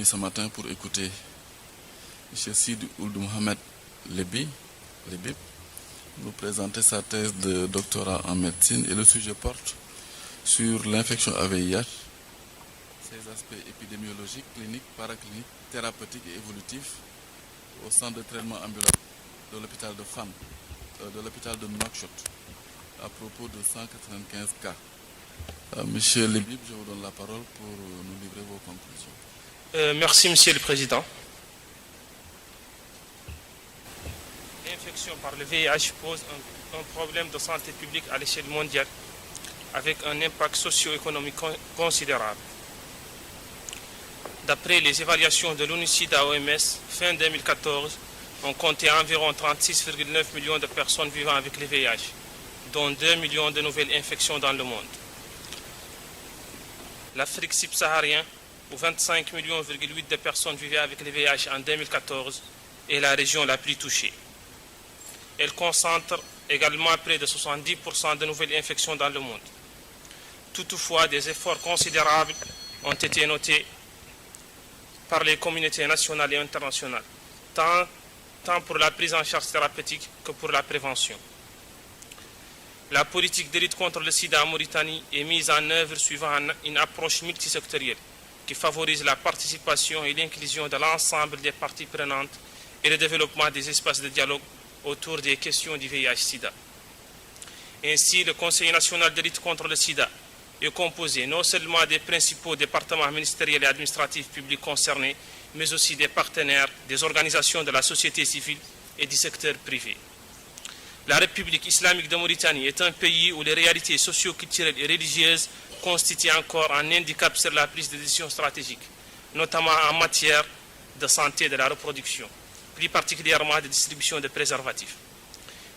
Ce matin pour écouter M. Sid Ould Mohamed Lebib nous présenter sa thèse de doctorat en médecine et le sujet porte sur l'infection à VIH, ses aspects épidémiologiques, cliniques, paracliniques, thérapeutiques et évolutifs au centre de traitement ambulatoire de l'hôpital de Fann, de l'hôpital de Nouakchott, à propos de 195 cas. Monsieur Lebib, je vous donne la parole pour nous livrer vos conclusions. Merci, Monsieur le Président. L'infection par le VIH pose un problème de santé publique à l'échelle mondiale avec un impact socio-économique considérable. D'après les évaluations de l'ONU-SIDA OMS, fin 2014, on comptait environ 36,9 millions de personnes vivant avec le VIH, dont 2 millions de nouvelles infections dans le monde. L'Afrique subsaharienne, où 25,8 millions de personnes vivaient avec le VIH en 2014, est la région la plus touchée. Elle concentre également près de 70% de nouvelles infections dans le monde. Toutefois, des efforts considérables ont été notés par les communautés nationales et internationales, tant pour la prise en charge thérapeutique que pour la prévention. La politique de lutte contre le sida en Mauritanie est mise en œuvre suivant une approche multisectorielle qui favorise la participation et l'inclusion de l'ensemble des parties prenantes et le développement des espaces de dialogue autour des questions du VIH-Sida. Ainsi, le Conseil national de lutte contre le sida est composé non seulement des principaux départements ministériels et administratifs publics concernés, mais aussi des partenaires, des organisations de la société civile et du secteur privé. La République islamique de Mauritanie est un pays où les réalités socio-culturelles et religieuses constituent encore un handicap sur la prise de décision stratégique, notamment en matière de santé de la reproduction, plus particulièrement de distribution de préservatifs.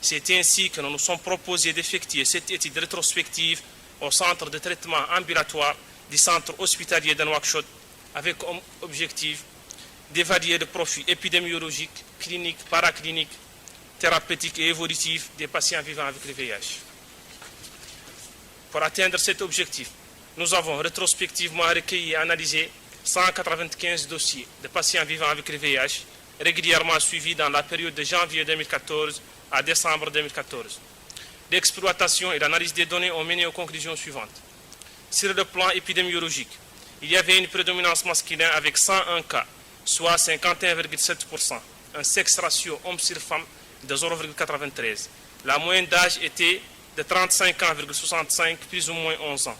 C'est ainsi que nous nous sommes proposés d'effectuer cette étude rétrospective au centre de traitement ambulatoire du centre hospitalier de Nouakchott, avec comme objectif d'évaluer le profil épidémiologique, clinique, paraclinique, thérapeutique et évolutif des patients vivant avec le VIH. Pour atteindre cet objectif, nous avons rétrospectivement recueilli et analysé 195 dossiers de patients vivant avec le VIH, régulièrement suivis dans la période de janvier 2014 à décembre 2014. L'exploitation et l'analyse des données ont mené aux conclusions suivantes. Sur le plan épidémiologique, il y avait une prédominance masculine avec 101 cas, soit 51,7%, un sexe ratio homme sur femme de 0,93. La moyenne d'âge était de 35 ans, 65, plus ou moins 11 ans.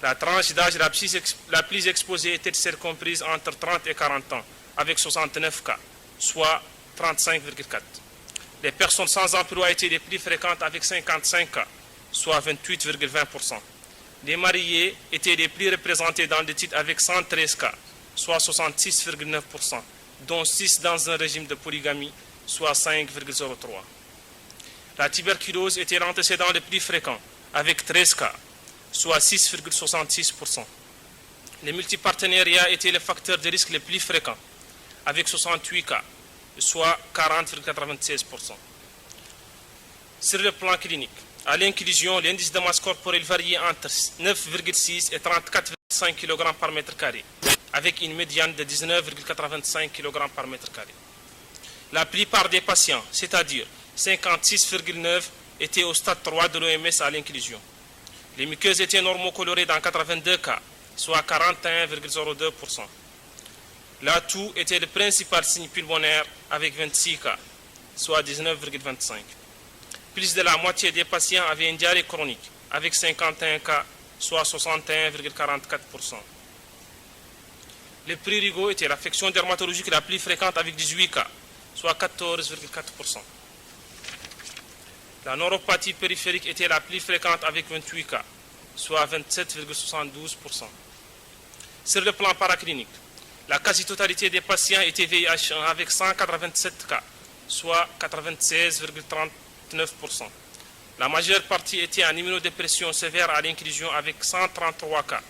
La tranche d'âge la plus exposée était celle comprise entre 30 et 40 ans, avec 69 cas, soit 35,4. Les personnes sans emploi étaient les plus fréquentes avec 55 cas, soit 28,20%. Les mariés étaient les plus représentés dans le titre avec 113 cas, soit 66,9%, dont 6 dans un régime de polygamie, soit 5,03%. La tuberculose était l'antécédent le plus fréquent, avec 13 cas, soit 6,66%. Les multipartenariats étaient le facteur de risque le plus fréquent, avec 68 cas, soit 40,96%. Sur le plan clinique, À l'inclusion, l'indice de masse corporelle variait entre 9,6 et 34,5 kg par mètre carré, avec une médiane de 19,85 kg par mètre carré. La plupart des patients, c'est-à-dire 56,9, étaient au stade 3 de l'OMS à l'inclusion. Les muqueuses étaient normocolorées dans 82 cas, soit 41,02%. La toux était le principal signe pulmonaire avec 26 cas, soit 19,25%. Plus de la moitié des patients avaient une diarrhée chronique, avec 51 cas, soit 61,44%. Le prurigo était l'affection dermatologique la plus fréquente avec 18 cas, soit 14,4%. La neuropathie périphérique était la plus fréquente avec 28 cas, soit 27,72%. Sur le plan paraclinique, la quasi-totalité des patients étaient VIH1 avec 187 cas, soit 96,39%. La majeure partie était en immunodépression sévère à l'inclusion avec 133 cas,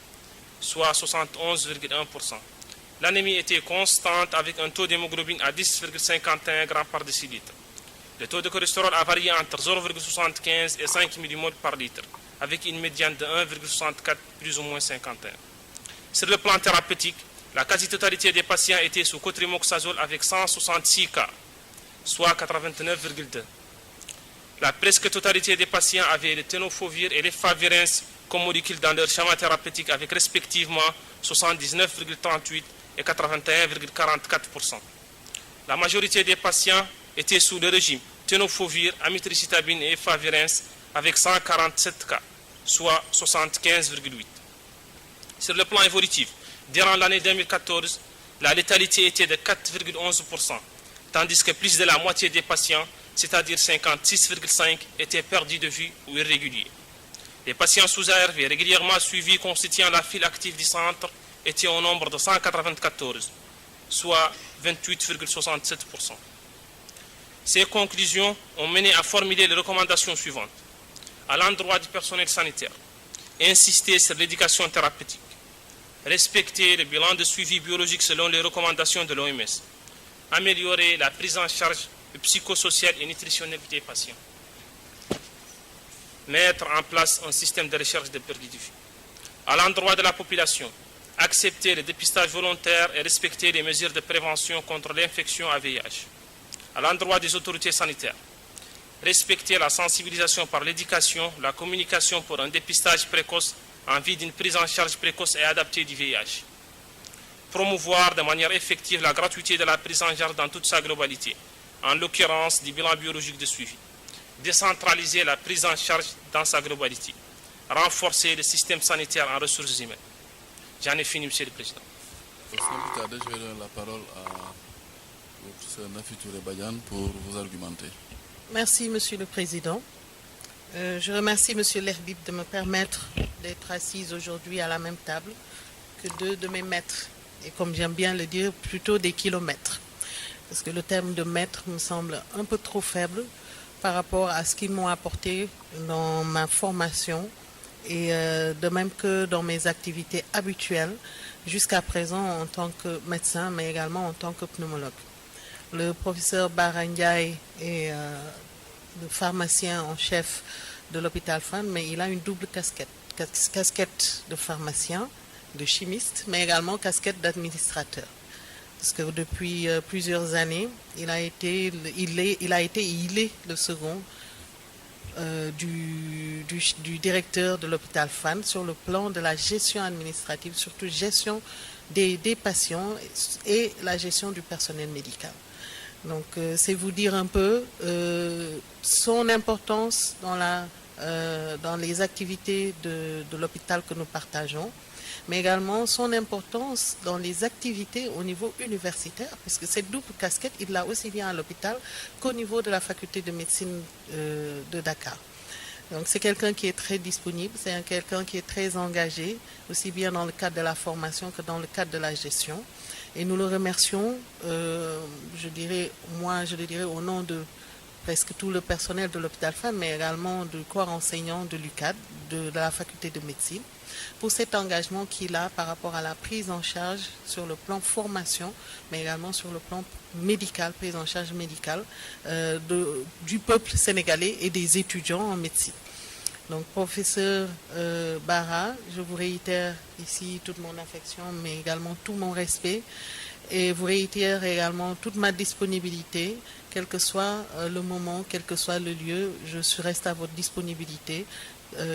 soit 71,1%. L'anémie était constante avec un taux d'hémoglobine à 10,51 g par décilitre. Le taux de cholestérol a varié entre 0,75 et 5 mmol par litre, avec une médiane de 1,64 plus ou moins 51. Sur le plan thérapeutique, la quasi-totalité des patients étaient sous cotrimoxazole avec 166 cas, soit 89,2. La presque totalité des patients avaient le tenofovir et l'efavirenz comme molécules dans leur schéma thérapeutique avec respectivement 79,38 et 81,44%. La majorité des patients étaient sous le régime tenofovir, amitricitabine et efavirenz avec 147 cas, soit 75,8. Sur le plan évolutif, durant l'année 2014, la létalité était de 4,11%, tandis que plus de la moitié des patients, c'est-à-dire 56,5%, étaient perdus de vue ou irréguliers. Les patients sous ARV régulièrement suivis constituant la file active du centre étaient au nombre de 194, soit 28,67%. Ces conclusions ont mené à formuler les recommandations suivantes. À l'endroit du personnel sanitaire, insister sur l'éducation thérapeutique, respecter le bilan de suivi biologique selon les recommandations de l'OMS, améliorer la prise en charge psychosociale et nutritionnelle des patients, mettre en place un système de recherche de perte de vue. À l'endroit de la population, accepter le dépistage volontaire et respecter les mesures de prévention contre l'infection à VIH. À l'endroit des autorités sanitaires, respecter la sensibilisation par l'éducation, la communication pour un dépistage précoce en vue d'une prise en charge précoce et adaptée du VIH. Promouvoir de manière effective la gratuité de la prise en charge dans toute sa globalité, en l'occurrence du bilan biologique de suivi. Décentraliser la prise en charge dans sa globalité. Renforcer le système sanitaire en ressources humaines. J'en ai fini, Monsieur le Président. Je vais donner la parole à professeur Nafi Touré Badiane pour vous argumenter. Merci, Monsieur le Président. Je remercie Monsieur l'Herbib de me permettre d'être assise aujourd'hui à la même table que deux de mes maîtres. Et comme j'aime bien le dire, plutôt des kilomètres. Parce que le terme de maître me semble un peu trop faible par rapport à ce qu'ils m'ont apporté dans ma formation et de même que dans mes activités habituelles jusqu'à présent en tant que médecin, mais également en tant que pneumologue. Le professeur Barandiaï est le pharmacien en chef de l'hôpital Fann, mais il a une double casquette. Casquette de pharmacien, de chimiste, mais également casquette d'administrateur. Parce que depuis plusieurs années, il est le second du directeur de l'hôpital Fann sur le plan de la gestion administrative, surtout gestion des patients et la gestion du personnel médical. Donc c'est vous dire un peu son importance dans les activités de l'hôpital que nous partageons, mais également son importance dans les activités au niveau universitaire, parce que cette double casquette, il l'a aussi bien à l'hôpital qu'au niveau de la faculté de médecine de Dakar. Donc c'est quelqu'un qui est très disponible, c'est quelqu'un qui est très engagé, aussi bien dans le cadre de la formation que dans le cadre de la gestion. Et nous le remercions, je le dirais au nom de presque tout le personnel de l'hôpital Fann, mais également du corps enseignant de l'UCAD, de la faculté de médecine, pour cet engagement qu'il a par rapport à la prise en charge sur le plan formation, mais également sur le plan médical, prise en charge médicale du peuple sénégalais et des étudiants en médecine. Donc, professeur Bara, je vous réitère ici toute mon affection, mais également tout mon respect, et vous réitère également toute ma disponibilité, quel que soit le moment, quel que soit le lieu, je reste à votre disponibilité,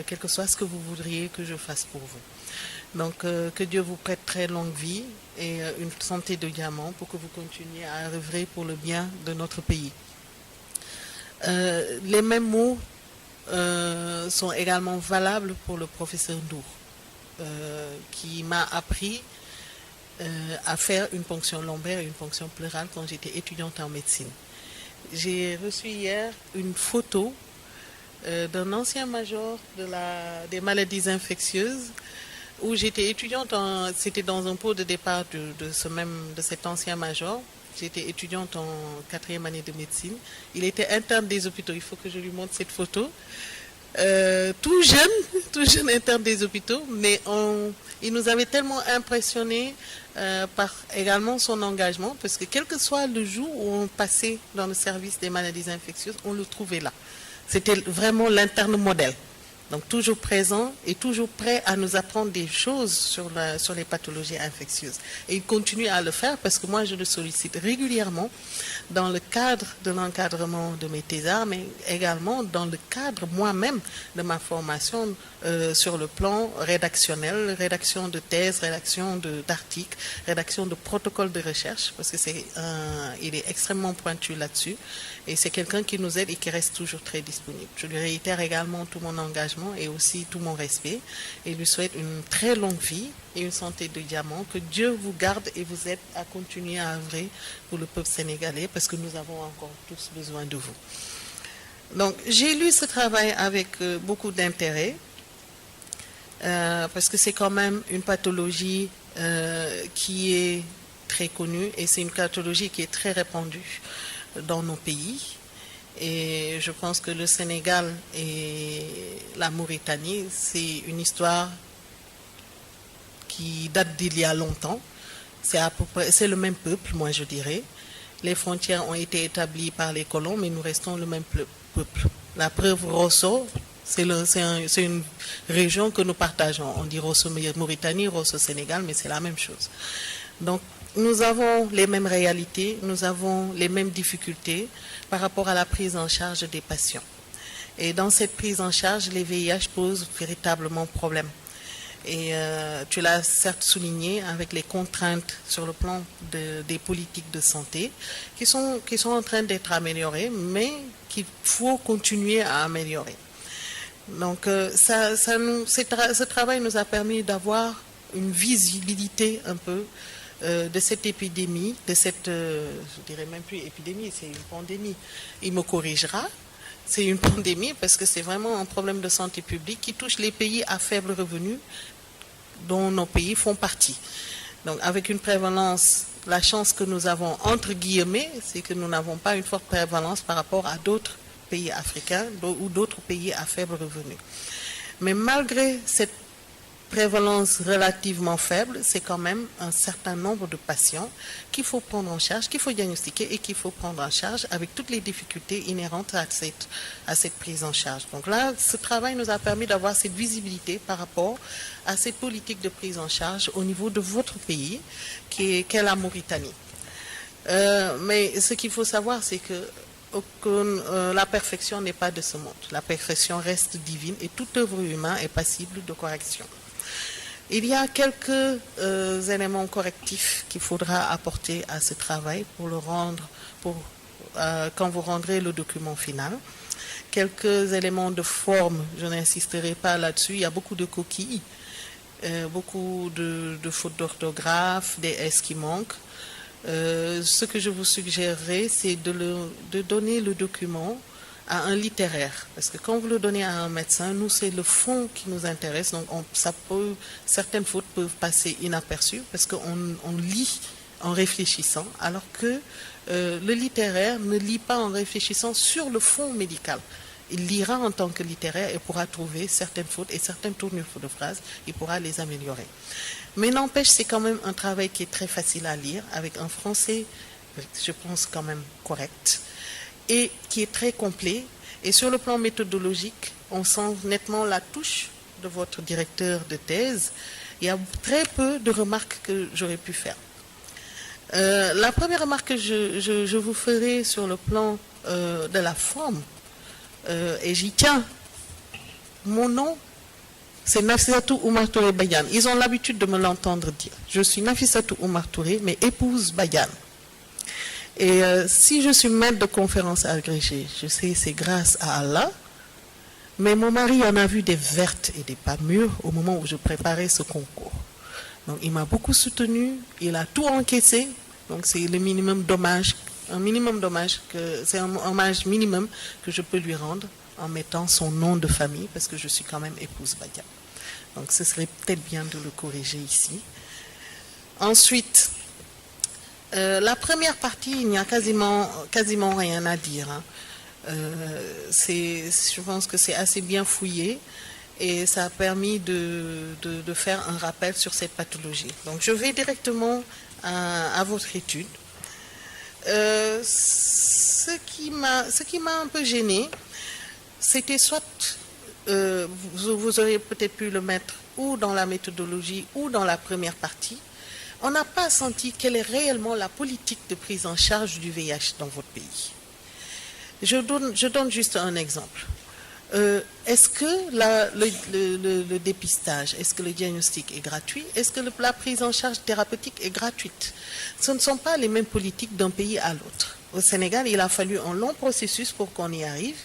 quel que soit ce que vous voudriez que je fasse pour vous. Donc, que Dieu vous prête très longue vie et une santé de diamant pour que vous continuiez à œuvrer pour le bien de notre pays. Les mêmes mots sont également valables pour le professeur Ndour, qui m'a appris à faire une ponction lombaire et une ponction pleurale quand j'étais étudiante en médecine. J'ai reçu hier une photo d'un ancien major des maladies infectieuses où j'étais étudiante, c'était dans un pot de départ de cet ancien major. J'étais étudiante en 4e année de médecine. Il était interne des hôpitaux. Il faut que je lui montre cette photo. Tout jeune interne des hôpitaux, mais il nous avait tellement impressionnés par également son engagement, parce que quel que soit le jour où on passait dans le service des maladies infectieuses, on le trouvait là. C'était vraiment l'interne modèle. Donc toujours présent et toujours prêt à nous apprendre des choses sur les pathologies infectieuses. Et il continue à le faire parce que moi je le sollicite régulièrement dans le cadre de l'encadrement de mes thésards, mais également dans le cadre moi-même de ma formation sur le plan rédactionnel, rédaction de thèses, rédaction d'articles, rédaction de protocoles de recherche, parce que il est extrêmement pointu là-dessus. Et c'est quelqu'un qui nous aide et qui reste toujours très disponible. Je lui réitère également tout mon engagement et aussi tout mon respect. Et lui souhaite une très longue vie et une santé de diamant. Que Dieu vous garde et vous aide à continuer à œuvrer pour le peuple sénégalais parce que nous avons encore tous besoin de vous. Donc, j'ai lu ce travail avec beaucoup d'intérêt parce que c'est quand même une pathologie qui est très connue et c'est une pathologie qui est très répandue dans nos pays. Et je pense que le Sénégal et la Mauritanie, c'est une histoire qui date d'il y a longtemps. C'est le même peuple, moi je dirais. Les frontières ont été établies par les colons, mais nous restons le même peuple. La preuve, Rosso, c'est une région que nous partageons. On dit Rosso Mauritanie, Rosso Sénégal, mais c'est la même chose. Donc, nous avons les mêmes réalités, nous avons les mêmes difficultés par rapport à la prise en charge des patients. Et dans cette prise en charge, les VIH posent véritablement problème. Et tu l'as certes souligné avec les contraintes sur le plan des politiques de santé qui sont en train d'être améliorées, mais qu'il faut continuer à améliorer. Donc ce travail nous a permis d'avoir une visibilité un peu de cette épidémie, je dirais même plus épidémie, c'est une pandémie. Il me corrigera, c'est une pandémie parce que c'est vraiment un problème de santé publique qui touche les pays à faible revenu dont nos pays font partie. Donc avec une prévalence, la chance que nous avons entre guillemets, c'est que nous n'avons pas une forte prévalence par rapport à d'autres pays africains ou d'autres pays à faible revenu. Mais malgré cette prévalence relativement faible, c'est quand même un certain nombre de patients qu'il faut prendre en charge, qu'il faut diagnostiquer et qu'il faut prendre en charge avec toutes les difficultés inhérentes à cette prise en charge. Donc là, ce travail nous a permis d'avoir cette visibilité par rapport à cette politique de prise en charge au niveau de votre pays, qu'est la Mauritanie. Mais ce qu'il faut savoir, c'est que la perfection n'est pas de ce monde. La perfection reste divine et toute œuvre humaine est passible de correction. Il y a quelques éléments correctifs qu'il faudra apporter à ce travail pour le rendre, quand vous rendrez le document final. Quelques éléments de forme, je n'insisterai pas là-dessus, il y a beaucoup de coquilles, beaucoup de fautes d'orthographe, des S qui manquent. Ce que je vous suggérerais, c'est de donner le document à un littéraire. Parce que quand vous le donnez à un médecin, nous, c'est le fond qui nous intéresse. Donc, certaines fautes peuvent passer inaperçues parce qu'on lit en réfléchissant, alors que le littéraire ne lit pas en réfléchissant sur le fond médical. Il lira en tant que littéraire et pourra trouver certaines fautes et certaines tournures de phrases, il pourra les améliorer. Mais n'empêche, c'est quand même un travail qui est très facile à lire, avec un français, je pense, quand même correct, et qui est très complet Et sur le plan méthodologique, on sent nettement la touche de votre directeur de thèse. Il y a très peu de remarques que j'aurais pu faire. La première remarque que je vous ferai sur le plan de la forme, et j'y tiens, mon nom, c'est Nafissatou Oumar Touré Badiane. Ils ont l'habitude de me l'entendre dire. Je suis Nafissatou Oumar Touré, mais épouse Badiane. Et si je suis maître de conférence agrégée, je sais c'est grâce à Allah, mais mon mari en a vu des vertes et des pas mûres au moment où je préparais ce concours. Donc il m'a beaucoup soutenu, il a tout encaissé, donc c'est le minimum d'hommage, c'est un hommage minimum que je peux lui rendre en mettant son nom de famille, parce que je suis quand même épouse Badiane. Donc ce serait peut-être bien de le corriger ici. Ensuite, la première partie, il n'y a quasiment rien à dire. Hein. Je pense que c'est assez bien fouillé et ça a permis de faire un rappel sur cette pathologie. Donc je vais directement à votre étude. Ce qui m'a un peu gêné, c'était soit, vous auriez peut-être pu le mettre ou dans la méthodologie ou dans la première partie, on n'a pas senti quelle est réellement la politique de prise en charge du VIH dans votre pays. Je donne juste un exemple. Est-ce que le dépistage, est-ce que le diagnostic est gratuit? Est-ce que la prise en charge thérapeutique est gratuite? Ce ne sont pas les mêmes politiques d'un pays à l'autre. Au Sénégal, il a fallu un long processus pour qu'on y arrive.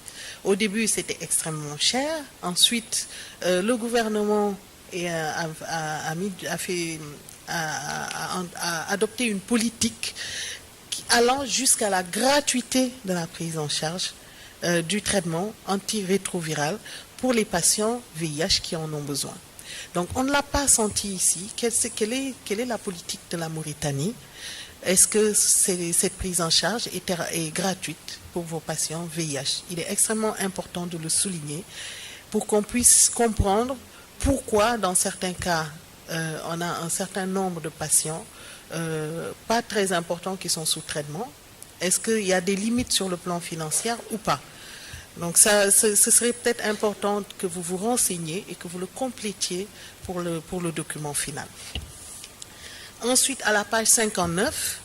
Au début, c'était extrêmement cher. Ensuite, le gouvernement a adopté une politique allant jusqu'à la gratuité de la prise en charge du traitement antirétroviral pour les patients VIH qui en ont besoin. Donc on ne l'a pas senti ici. Quelle est la politique de la Mauritanie? Est-ce que cette prise en charge est gratuite pour vos patients VIH? Il est extrêmement important de le souligner pour qu'on puisse comprendre pourquoi dans certains cas on a un certain nombre de patients pas très importants qui sont sous traitement. Est-ce qu'il y a des limites sur le plan financier ou pas? Donc ce serait peut-être important que vous vous renseigniez et que vous le complétiez pour le document final. Ensuite, à la page 59,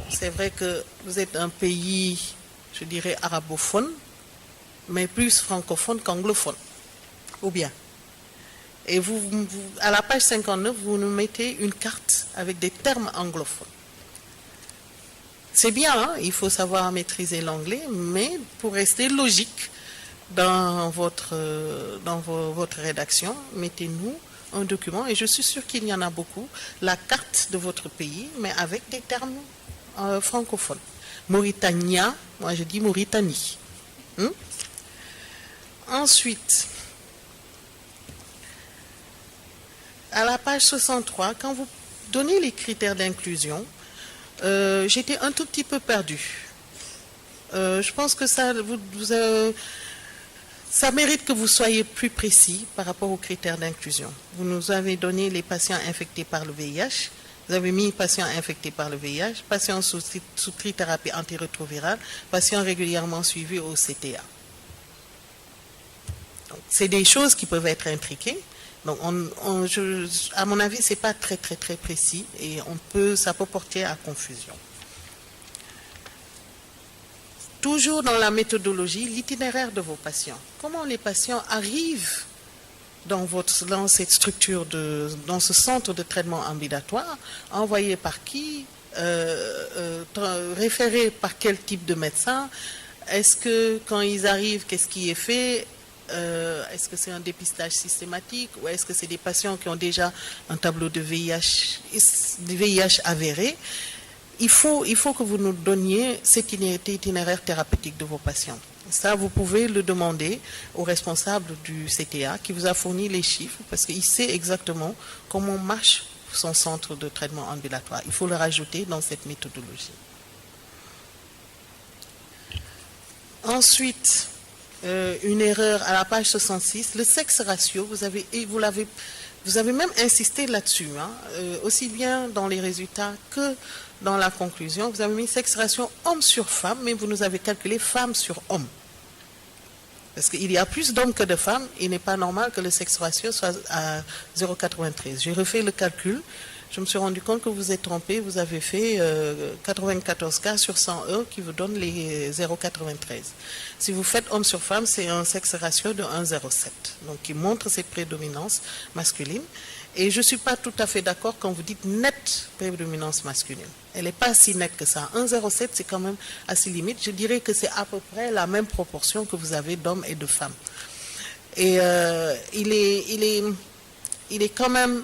c'est vrai que vous êtes un pays, je dirais, arabophone, mais plus francophone qu'anglophone. Ou bien? Et à la page 59, vous nous mettez une carte avec des termes anglophones. C'est bien, hein? Il faut savoir maîtriser l'anglais, mais pour rester logique dans votre rédaction, mettez-nous un document, et je suis sûre qu'il y en a beaucoup, la carte de votre pays, mais avec des termes francophones. Mauritania, moi je dis Mauritanie. Ensuite, à la page 63, quand vous donnez les critères d'inclusion, j'étais un tout petit peu perdue. Je pense que ça mérite que vous soyez plus précis par rapport aux critères d'inclusion. Vous nous avez donné les patients infectés par le VIH, vous avez mis patients infectés par le VIH, patients sous trithérapie antirétrovirale, patients régulièrement suivis au CTA. C'est des choses qui peuvent être intriquées. Donc, à mon avis, ce n'est pas très précis et ça peut porter à confusion. Toujours dans la méthodologie, l'itinéraire de vos patients. Comment les patients arrivent dans cette structure, dans ce centre de traitement ambulatoire, envoyés par qui, référés par quel type de médecin? Est-ce que quand ils arrivent, qu'est-ce qui est fait? Est-ce que c'est un dépistage systématique ou est-ce que c'est des patients qui ont déjà un tableau de VIH avéré? Il faut que vous nous donniez cet itinéraire thérapeutique de vos patients. Ça, vous pouvez le demander au responsable du CTA qui vous a fourni les chiffres parce qu'il sait exactement comment marche son centre de traitement ambulatoire. Il faut le rajouter dans cette méthodologie. Ensuite, une erreur à la page 66, le sexe ratio, vous avez même insisté là-dessus, hein, aussi bien dans les résultats que dans la conclusion. Vous avez mis sexe ratio homme sur femme, mais vous nous avez calculé femme sur homme. Parce qu'il y a plus d'hommes que de femmes, il n'est pas normal que le sexe ratio soit à 0,93. J'ai refait le calcul, je me suis rendu compte que vous êtes trompé, vous avez fait 94 cas sur 101 qui vous donne les 0,93. Si vous faites homme sur femme, c'est un sexe ratio de 1,07, donc qui montre cette prédominance masculine. Et je ne suis pas tout à fait d'accord quand vous dites nette prédominance masculine. Elle n'est pas si nette que ça. 1,07, c'est quand même assez limite. Je dirais que c'est à peu près la même proportion que vous avez d'hommes et de femmes. Et il est quand même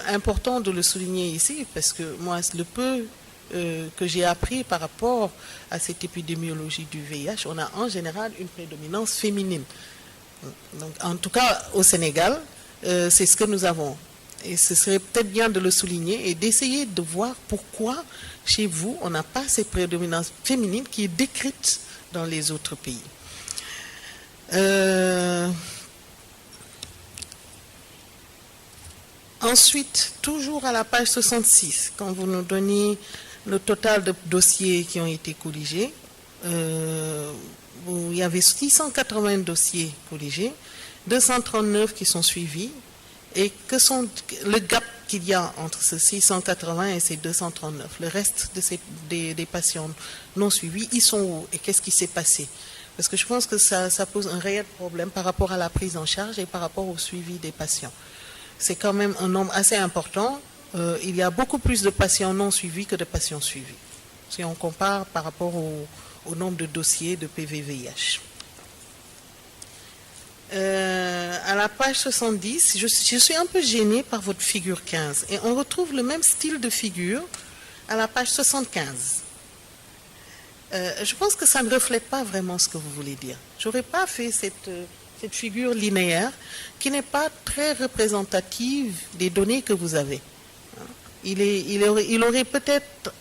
important de le souligner ici, parce que moi, le peu que j'ai appris par rapport à cette épidémiologie du VIH, on a en général une prédominance féminine. Donc, en tout cas, au Sénégal, c'est ce que nous avons. Et ce serait peut-être bien de le souligner et d'essayer de voir pourquoi, chez vous, on n'a pas cette prédominance féminine qui est décrite dans les autres pays. Ensuite, toujours à la page 66, quand vous nous donnez le total de dossiers qui ont été colligés, il y avait 680 dossiers colligés, 239 qui sont suivis, et que sont le gap qu'il y a entre ces 680 et ces 239. Le reste des patients non suivis, ils sont où et qu'est-ce qui s'est passé? Parce que je pense que ça pose un réel problème par rapport à la prise en charge et par rapport au suivi des patients. C'est quand même un nombre assez important. Il y a beaucoup plus de patients non suivis que de patients suivis, si on compare par rapport au nombre de dossiers de PV-VIH. À la page 70, je suis un peu gênée par votre figure 15. Et on retrouve le même style de figure à la page 75. Je pense que ça ne reflète pas vraiment ce que vous voulez dire. Je n'aurais pas fait cette figure linéaire qui n'est pas très représentative des données que vous avez. Il aurait peut-être...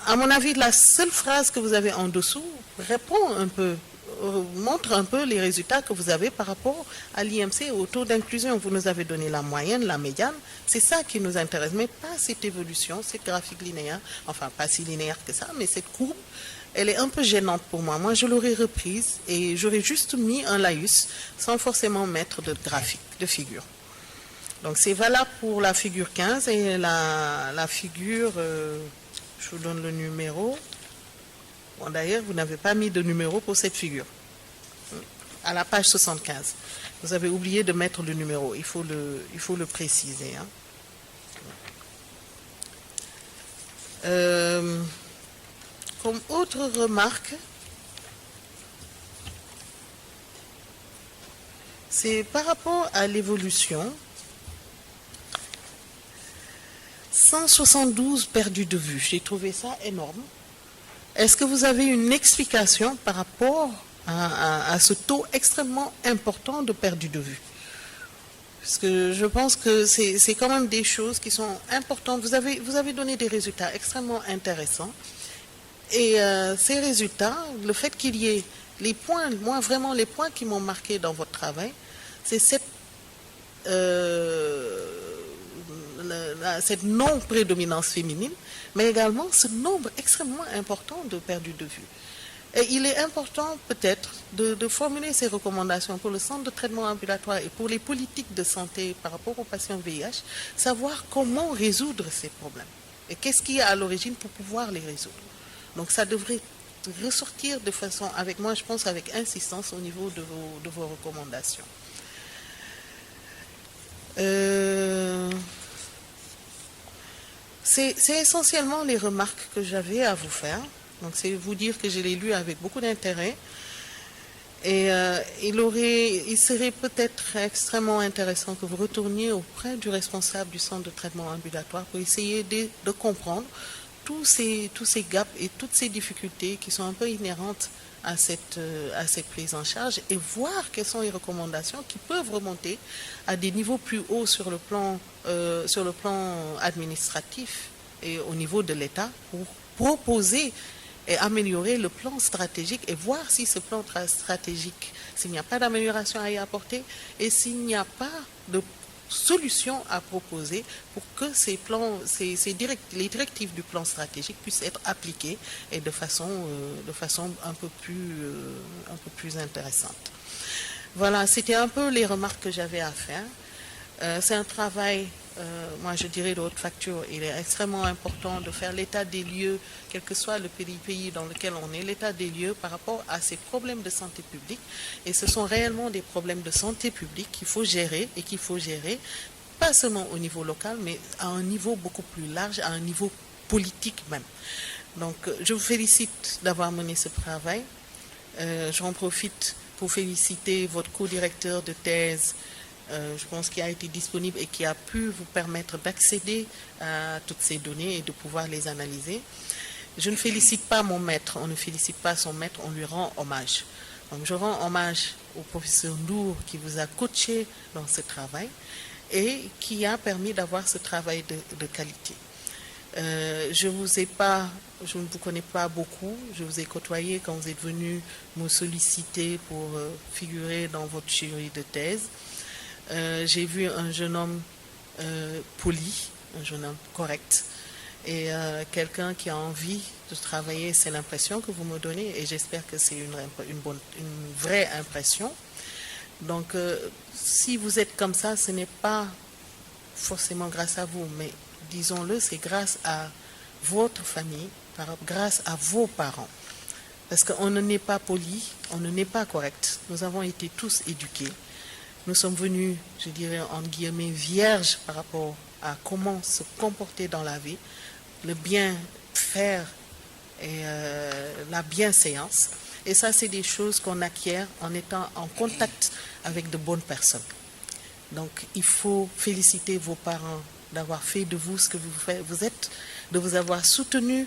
À mon avis, la seule phrase que vous avez en dessous répond un peu, montre un peu les résultats que vous avez par rapport à l'IMC et au taux d'inclusion. Vous nous avez donné la moyenne, la médiane, c'est ça qui nous intéresse, mais pas cette évolution, cette graphique linéaire, enfin pas si linéaire que ça, mais cette courbe, elle est un peu gênante pour moi. Moi, je l'aurais reprise et j'aurais juste mis un laïus sans forcément mettre de graphique, de figure. Donc c'est valable pour la figure 15 et la figure, je vous donne le numéro. Bon, d'ailleurs, vous n'avez pas mis de numéro pour cette figure. À la page 75. Vous avez oublié de mettre le numéro. Il faut le préciser. Comme autre remarque, c'est par rapport à l'évolution. 172 perdus de vue. J'ai trouvé ça énorme. Est-ce que vous avez une explication par rapport à ce taux extrêmement important de perdus de vue? Parce que je pense que c'est quand même des choses qui sont importantes. Vous avez donné des résultats extrêmement intéressants. Et ces résultats, le fait qu'il y ait les points, moi vraiment les points qui m'ont marqué dans votre travail, c'est cette non-prédominance féminine, mais également ce nombre extrêmement important de perdus de vue. Et il est important peut-être de formuler ces recommandations pour le centre de traitement ambulatoire et pour les politiques de santé par rapport aux patients VIH, savoir comment résoudre ces problèmes et qu'est-ce qui est à l'origine pour pouvoir les résoudre. Donc ça devrait ressortir de façon, avec moi je pense avec insistance au niveau de vos recommandations. C'est essentiellement les remarques que j'avais à vous faire. Donc c'est vous dire que je l'ai lu avec beaucoup d'intérêt. Et il serait peut-être extrêmement intéressant que vous retourniez auprès du responsable du centre de traitement ambulatoire pour essayer de comprendre tous ces gaps et toutes ces difficultés qui sont un peu inhérentes à cette prise en charge et voir quelles sont les recommandations qui peuvent remonter à des niveaux plus hauts sur le plan administratif et au niveau de l'État pour proposer et améliorer le plan stratégique et voir si ce plan stratégique, s'il n'y a pas d'amélioration à y apporter et s'il n'y a pas de solutions à proposer pour que ces plans, les directives du plan stratégique puissent être appliquées et de façon un peu plus intéressante. Voilà, c'était un peu les remarques que j'avais à faire. C'est un travail, moi je dirais de haute facture. Il est extrêmement important de faire l'état des lieux, quel que soit le pays dans lequel on est, l'état des lieux par rapport à ces problèmes de santé publique. Et ce sont réellement des problèmes de santé publique qu'il faut gérer et qu'il faut gérer, pas seulement au niveau local, mais à un niveau beaucoup plus large, à un niveau politique même. Donc je vous félicite d'avoir mené ce travail. J'en profite pour féliciter votre co-directeur de thèse, je pense qu'il a été disponible et qui a pu vous permettre d'accéder à toutes ces données et de pouvoir les analyser. Je ne félicite pas mon maître, on ne félicite pas son maître, on lui rend hommage. Donc je rends hommage au professeur Ndour qui vous a coaché dans ce travail et qui a permis d'avoir ce travail de qualité. Je ne vous connais pas beaucoup, je vous ai côtoyé quand vous êtes venu me solliciter pour figurer dans votre jury de thèse. J'ai vu un jeune homme poli, un jeune homme correct, et quelqu'un qui a envie de travailler. C'est l'impression que vous me donnez, et j'espère que c'est une vraie impression. Donc, si vous êtes comme ça, ce n'est pas forcément grâce à vous, mais disons-le, c'est grâce à votre famille, grâce à vos parents. Parce qu'on ne n'est pas poli, on ne n'est pas correct. Nous avons été tous éduqués. Nous sommes venus, je dirais, entre guillemets, vierges par rapport à comment se comporter dans la vie, le bien faire et la bienséance. Et ça, c'est des choses qu'on acquiert en étant en contact avec de bonnes personnes. Donc, il faut féliciter vos parents d'avoir fait de vous ce que vous êtes, de vous avoir soutenu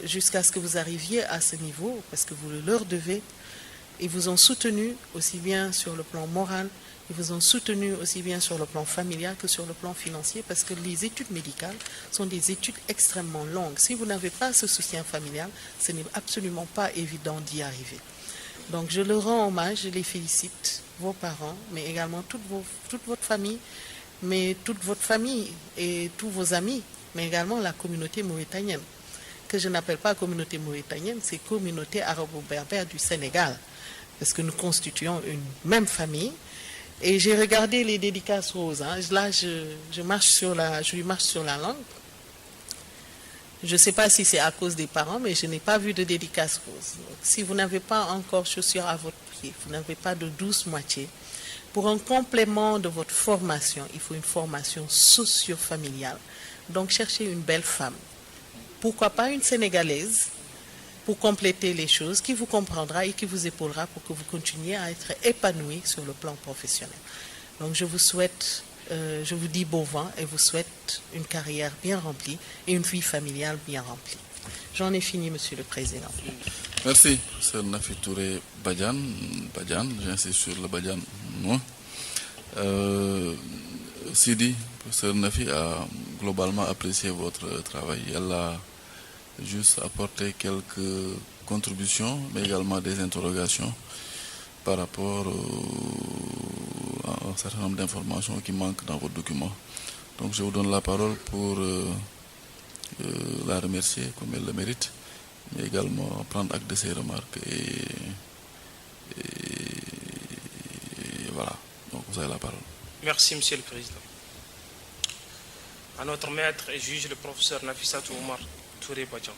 jusqu'à ce que vous arriviez à ce niveau, parce que vous le leur devez. Ils vous ont soutenu aussi bien sur le plan moral, ils vous ont soutenu aussi bien sur le plan familial que sur le plan financier, parce que les études médicales sont des études extrêmement longues. Si vous n'avez pas ce soutien familial, ce n'est absolument pas évident d'y arriver. Donc je leur rends hommage, je les félicite, vos parents, mais également toute votre famille, et tous vos amis, mais également la communauté mauritanienne, que je n'appelle pas communauté mauritanienne, c'est communauté arabo-berbère du Sénégal, parce que nous constituons une même famille. Et j'ai regardé les dédicaces roses. Hein. Là, je lui marche sur la langue. Je ne sais pas si c'est à cause des parents, mais je n'ai pas vu de dédicace rose. Donc, si vous n'avez pas encore chaussures à votre pied, vous n'avez pas de douce moitié, pour un complément de votre formation, il faut une formation socio-familiale. Donc, cherchez une belle femme. Pourquoi pas une Sénégalaise, pour compléter les choses, qui vous comprendra et qui vous épaulera pour que vous continuiez à être épanoui sur le plan professionnel. Donc je vous dis bon vent et vous souhaite une carrière bien remplie et une vie familiale bien remplie. J'en ai fini, Monsieur le Président. Merci, Professeur Nafi Touré Badiane, j'insiste sur le Badiane. Sidi, Professeur Nafi a globalement apprécié votre travail. Elle a juste apporter quelques contributions, mais également des interrogations par rapport à un certain nombre d'informations qui manquent dans votre document. Donc je vous donne la parole pour la remercier comme elle le mérite, mais également prendre acte de ses remarques. Et voilà, donc vous avez la parole. Merci, Monsieur le Président. À notre maître et juge, le professeur Nafissatou Oumar Touré Badiane.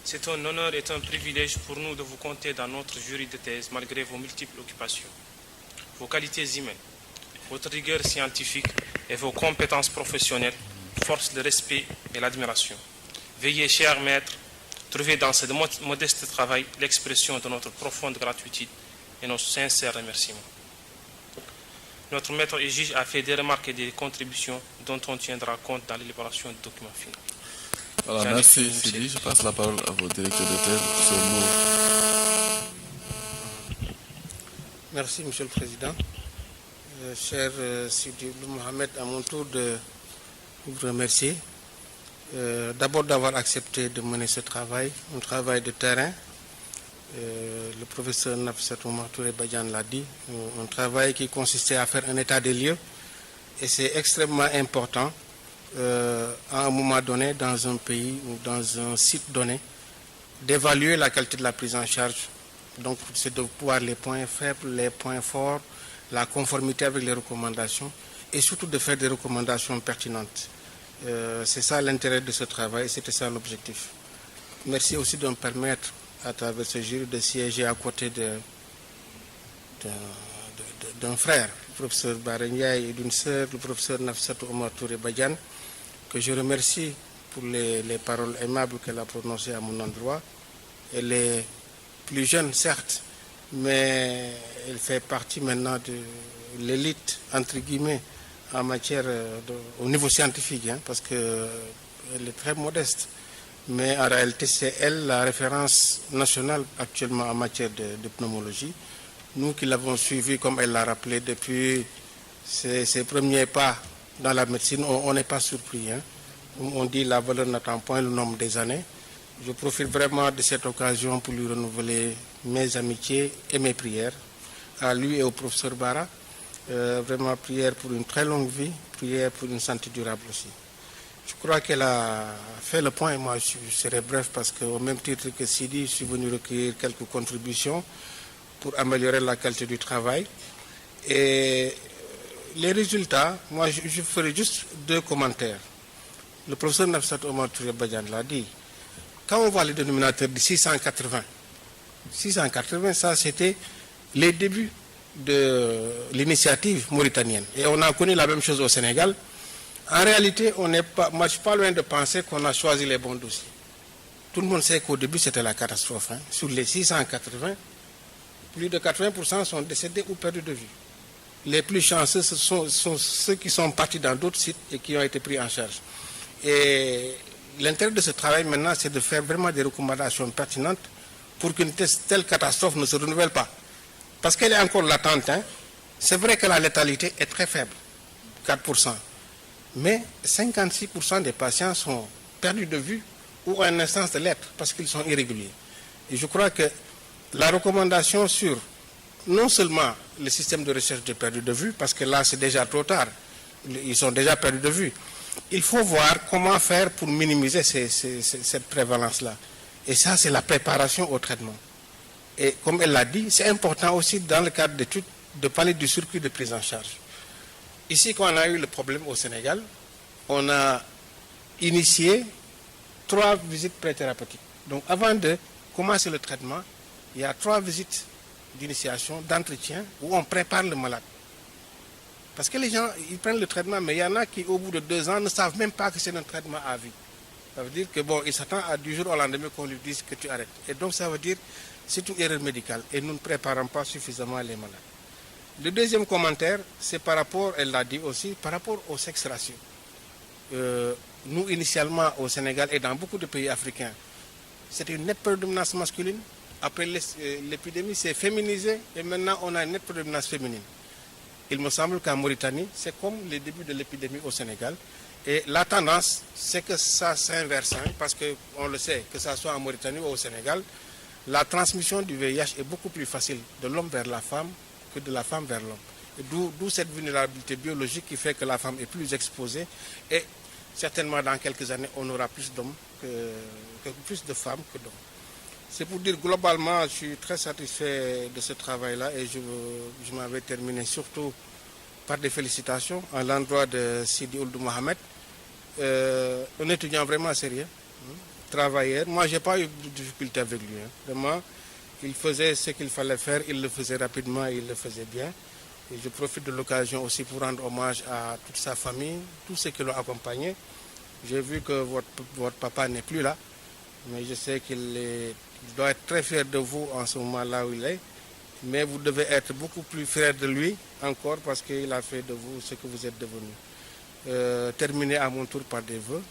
C'est un honneur et un privilège pour nous de vous compter dans notre jury de thèse malgré vos multiples occupations. Vos qualités humaines, votre rigueur scientifique et vos compétences professionnelles forcent le respect et l'admiration. Veuillez, cher maître, trouver dans ce modeste travail l'expression de notre profonde gratitude et nos sincères remerciements. Notre maître et juge a fait des remarques et des contributions dont on tiendra compte dans l'élaboration du document final. Voilà, merci Sidi. Je passe la parole à votre directeur de thèse, ce mot. Merci, Monsieur le Président. Cher Sidi Mohamed, à mon tour de vous remercier. D'abord d'avoir accepté de mener ce travail, un travail de terrain. Le professeur Nafissatou Oumar Touré Badiane l'a dit, un travail qui consistait à faire un état des lieux Et c'est extrêmement important à un moment donné, dans un pays ou dans un site donné, d'évaluer la qualité de la prise en charge. Donc, c'est de voir les points faibles, les points forts, la conformité avec les recommandations et surtout de faire des recommandations pertinentes. C'est ça l'intérêt de ce travail, c'était ça l'objectif. Merci aussi de me permettre, à travers ce jury, de siéger à côté d'un frère, le professeur Barenya, et d'une sœur, le professeur Nafsatou Omar Touré Badiane, que je remercie pour les paroles aimables qu'elle a prononcées à mon endroit. Elle est plus jeune, certes, mais elle fait partie maintenant de l'élite, entre guillemets, en matière, au niveau scientifique, hein, parce qu'elle est très modeste. Mais en réalité, c'est elle la référence nationale actuellement en matière de pneumologie. Nous qui l'avons suivie, comme elle l'a rappelé, depuis ses premiers pas dans la médecine, on n'est pas surpris. Hein. On dit la valeur n'attend point le nombre des années. Je profite vraiment de cette occasion pour lui renouveler mes amitiés et mes prières à lui et au professeur Bara. Vraiment prière pour une très longue vie, prière pour une santé durable aussi. Je crois qu'elle a fait le point et moi je serai bref parce qu'au même titre que Sidi, je suis venu recueillir quelques contributions pour améliorer la qualité du travail. Et les résultats, moi je ferai juste 2 commentaires. Le professeur Nafsatou Omar Touré Badiane l'a dit. Quand on voit les dénominateurs de 680, ça c'était les débuts de l'initiative mauritanienne. Et on a connu la même chose au Sénégal. En réalité, moi je ne suis pas loin de penser qu'on a choisi les bons dossiers. Tout le monde sait qu'au début c'était la catastrophe. Hein. Sur les 680, plus de 80% sont décédés ou perdus de vue. Les plus chanceux, ce sont ceux qui sont partis dans d'autres sites et qui ont été pris en charge. Et l'intérêt de ce travail maintenant, c'est de faire vraiment des recommandations pertinentes pour qu'une telle catastrophe ne se renouvelle pas. Parce qu'elle est encore latente. Hein. C'est vrai que la létalité est très faible, 4%. Mais 56% des patients sont perdus de vue ou en instance de l'être parce qu'ils sont irréguliers. Et je crois que la recommandation sur non seulement le système de recherche de perte de vue, parce que là c'est déjà trop tard, ils sont déjà perdus de vue. Il faut voir comment faire pour minimiser cette prévalence-là. Et ça, c'est la préparation au traitement. Et comme elle l'a dit, c'est important aussi dans le cadre d'études de parler du circuit de prise en charge. Ici, quand on a eu le problème au Sénégal, on a initié 3 visites pré-thérapeutiques. Donc avant de commencer le traitement, il y a 3 visites d'initiation, d'entretien, où on prépare le malade. Parce que les gens, ils prennent le traitement, mais il y en a qui, au bout de 2 ans, ne savent même pas que c'est un traitement à vie. Ça veut dire que bon, il s'attend à du jour au lendemain qu'on lui dise que tu arrêtes. Et donc ça veut dire que c'est une erreur médicale et nous ne préparons pas suffisamment les malades. Le deuxième commentaire, c'est par rapport, elle l'a dit aussi, par rapport au sexe ratio. Nous, initialement, au Sénégal et dans beaucoup de pays africains, c'était une nette prédominance masculine. Après l'épidémie, c'est féminisé et maintenant, on a une nette prédominance féminine. Il me semble qu'en Mauritanie, c'est comme les débuts de l'épidémie au Sénégal. Et la tendance, c'est que ça s'inverse, hein, parce qu'on le sait, que ce soit en Mauritanie ou au Sénégal, la transmission du VIH est beaucoup plus facile de l'homme vers la femme que de la femme vers l'homme. D'où cette vulnérabilité biologique qui fait que la femme est plus exposée et certainement dans quelques années, on aura plus d'hommes plus de femmes que d'hommes. C'est pour dire globalement, je suis très satisfait de ce travail-là et je m'avais terminé surtout par des félicitations à l'endroit de Sidi Ould Mohamed, un étudiant vraiment sérieux, travailleur. Moi, je n'ai pas eu de difficulté avec lui. Hein. Vraiment, il faisait ce qu'il fallait faire, il le faisait rapidement et il le faisait bien. Et je profite de l'occasion aussi pour rendre hommage à toute sa famille, tous ceux qui l'ont accompagné. J'ai vu que votre papa n'est plus là, mais je sais qu'il doit être très fier de vous en ce moment là où il est. Mais vous devez être beaucoup plus fier de lui encore parce qu'il a fait de vous ce que vous êtes devenu. Terminer à mon tour par des vœux,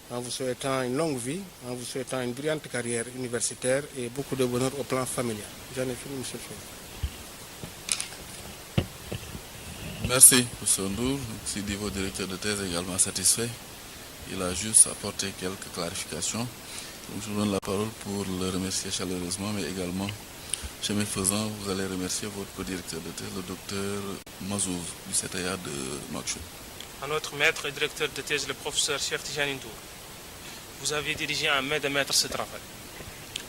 en vous souhaitant une longue vie, en vous souhaitant une brillante carrière universitaire et beaucoup de bonheur au plan familial. J'en ai fini, monsieur le Président. Merci, M. Ndour. Si vos directeur de thèse est également satisfait, il a juste apporté quelques clarifications. Donc, je vous donne la parole pour le remercier chaleureusement, mais également Chemin faisant, vous allez remercier votre co-directeur de thèse, le docteur Mazouz, du CTA de Nouakchott. À notre maître et directeur de thèse, le professeur Cheikh Tijani Ndour, vous avez dirigé à main de maître ce travail.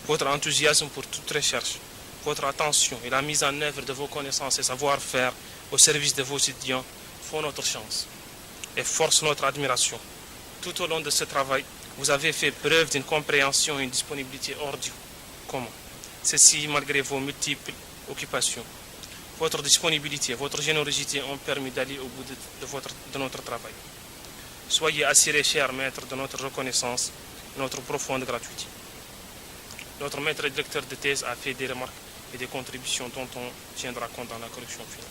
Votre enthousiasme pour toute recherche, votre attention et la mise en œuvre de vos connaissances et savoir-faire au service de vos étudiants font notre chance et forcent notre admiration. Tout au long de ce travail, vous avez fait preuve d'une compréhension et une disponibilité hors du commun. Ceci malgré vos multiples occupations. Votre disponibilité, votre générosité ont permis d'aller au bout de notre travail. Soyez assurés, chers maîtres, de notre reconnaissance et notre profonde gratuité. Notre maître et directeur de thèse a fait des remarques et des contributions dont on tiendra compte dans la correction finale.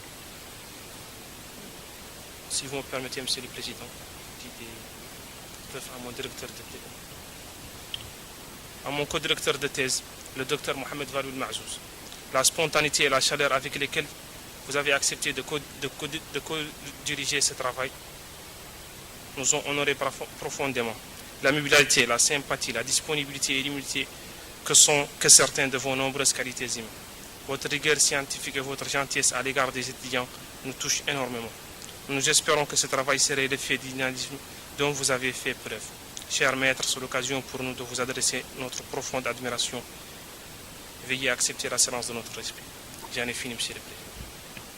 Si vous me permettez, Monsieur le Président, à mon directeur de thèse, à mon co-directeur de thèse, le docteur Mohamed Valoul Mazouz, la spontanéité et la chaleur avec lesquelles vous avez accepté de co-diriger ce travail nous ont honorés profondément. L'amabilité, la sympathie, la disponibilité et l'humilité que certains de vos nombreuses qualités humaines. Votre rigueur scientifique et votre gentillesse à l'égard des étudiants nous touchent énormément. Nous espérons que ce travail serait l'effet dynamisme dont vous avez fait preuve. Chers maîtres, c'est l'occasion pour nous de vous adresser notre profonde admiration. Veuillez accepter la silence de notre respect. J'en ai fini, Monsieur le Président.